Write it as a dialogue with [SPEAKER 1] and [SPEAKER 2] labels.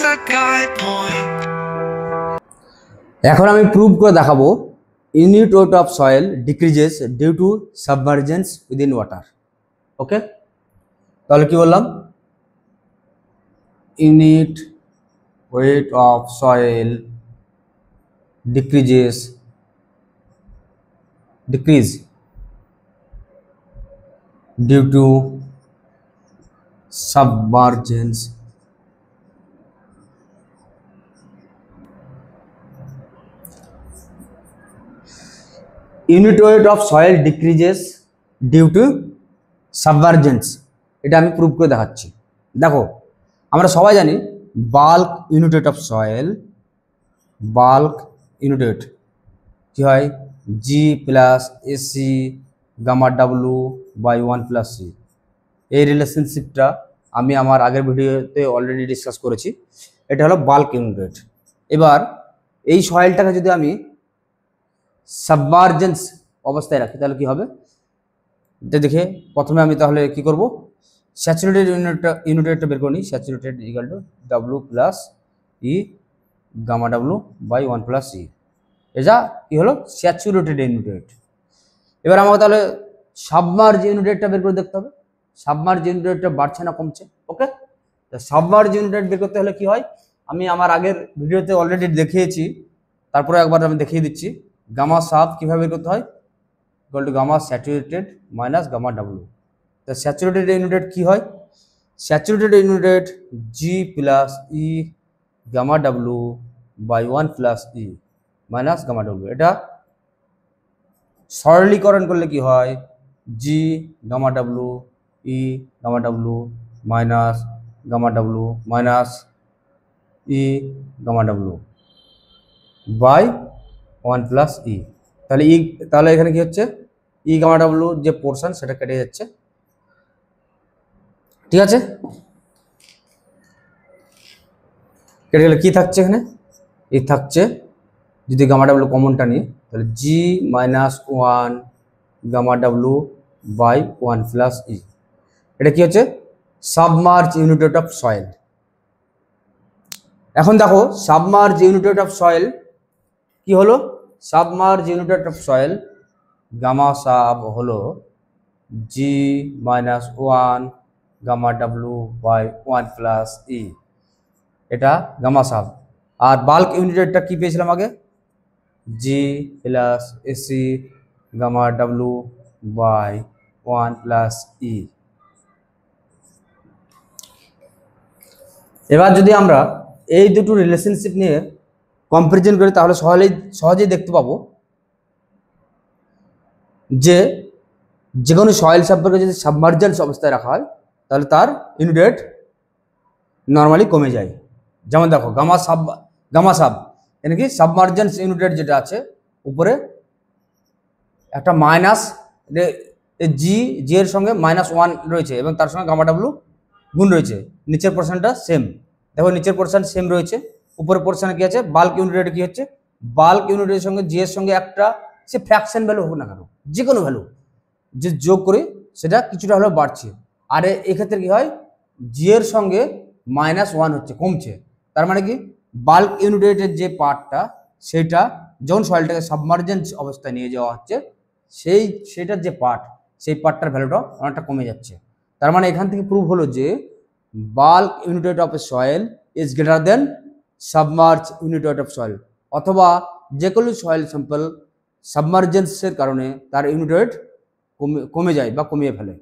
[SPEAKER 1] the guide point.
[SPEAKER 2] এখন আমি prove করে দেখাবো unit weight of soil decreases due to submergence within water. Okay, তাহলে কি বললাম? Unit weight of soil decrease due to submergence unit weight of soil decreases due to submergence। এটা আমি prove করে দেখাচ্ছি। দেখো, আমরা সবাই জানি bulk unit weight of soil, bulk unit weight কি হয়? G plus AC gamma W by 1+c। এই রিলেশনশিপটা আমি আমার আগের ভিডিওতে অলরেডি ডিসকাস করেছি। এটা হলো বাল্ক ইউনিট ওয়েট। এবার এই সয়েলটাকে যদি আমি সাবমার্জেন্স অবস্থায় রাখি তাহলে কি হবে? এটা দেখে প্রথমে আমি তাহলে কি করব? স্যাচুরেটেড ইউনিট ওয়েটটা বের করে নিই। Saturated equal to W plus E gamma W by 1+c। এটা কি হলো? Saturated unit weight. এবার আমাকে তাহলে সাবমার্জ ইউনিট ওয়েটটা বের করে দেখতে হবে। সাবমার্জ ইউনিট ওয়েটটা বাড়ছে না কমছে? ওকে, তো সাবমার্জ ইউনিট ওয়েট বের করতে হলে কি হয়? আমি আমার আগের ভিডিওতে অলরেডি দেখিয়েছি, তারপরে একবার আমি দেখিয়ে দিচ্ছি। গামা সাব কীভাবে বের করতে হয়? Equal to gamma saturated minus gamma W. তো স্যাচুরেটেড ইউনিট ওয়েট কী হয়? Saturated unit weight G plus E gamma W by 1+e minus gamma W. এটা সরলীকরণ করলে কি হয়? G gamma W E gamma W minus gamma W minus E gamma W by 1+e। তাহলে এখানে কি হচ্ছে? ই গামা ডাব্লু যে পোর্শন সেটা কেটে যাচ্ছে। ঠিক আছে, কেটে গেলে কি থাকছে? এখানে ই থাকছে। যদি গামা ডাব্লু কমনটা নিই তাহলে G minus 1 gamma W by 1+e। এটা কি হচ্ছে? Submerge unit weight of soil. এখন দেখো submerge unit weight of soil কি হলো? Submerge unit weight of soil gamma sub হলো G minus 1 gamma W by 1+e। এটা গামা সাব। আর বাল্ক ইউনিট ওয়েটটা কি পেয়েছিলাম আগে? G plus AC gamma W by 1+e। এবার যদি আমরা এই দুটো রিলেশনশিপ নিয়ে কম্পারিজন করি তাহলে সহজেই দেখতে পাবো যে যে কোনো সয়েল সম্পর্কে যদি সাবমার্জেন্স অবস্থায় রাখা হয় তাহলে তার ইউনিট ওয়েট নর্মালি কমে যায়। যেমন দেখো গামা সাব এখানে কি সাবমার্জেন্স ইউনিট ওয়েট যেটা আছে উপরে একটা মাইনাস জি এর সঙ্গে -1 রয়েছে এবং তার সঙ্গে গামা ডাব্লু গুণ রয়েছে। নিচের পোর্শনটা সেম। দেখো নিচের পোর্শন সেম রয়েছে, উপরের পোর্শনে কি আছে? বাল্ক ইউনিট ওয়েট কি হচ্ছে? বাল্ক ইউনিট ওয়েটের সঙ্গে জি এর সঙ্গে একটা সে ফ্র্যাকশন ভ্যালু হোক না কেন, যে কোনো ভ্যালু যে যোগ করে সেটা কিছুটা হলেও বাড়ছে। আর এক্ষেত্রে কি হয়? জি এর সঙ্গে -1 হচ্ছে, কমছে। তার মানে কি বাল্ক ইউনিট ওয়েটের যে পার্টটা সেটা যখন সয়েলটাকে সাবমার্জেন্স অবস্থায় নিয়ে যাওয়া হচ্ছে সেটার যে পার্ট সেই পার্টটার ভ্যালুটা অনেকটা কমে যাচ্ছে। তার মানে এখান থেকে প্রুভ হলো যে bulk unit weight of A soil is greater than submerge unit weight of soil. অথবা যে কোনো সয়েল স্যাম্পল সাবমার্জেন্সের কারণে তার ইউনিট ওয়েট কমে যায় বা কমিয়ে ফেলে।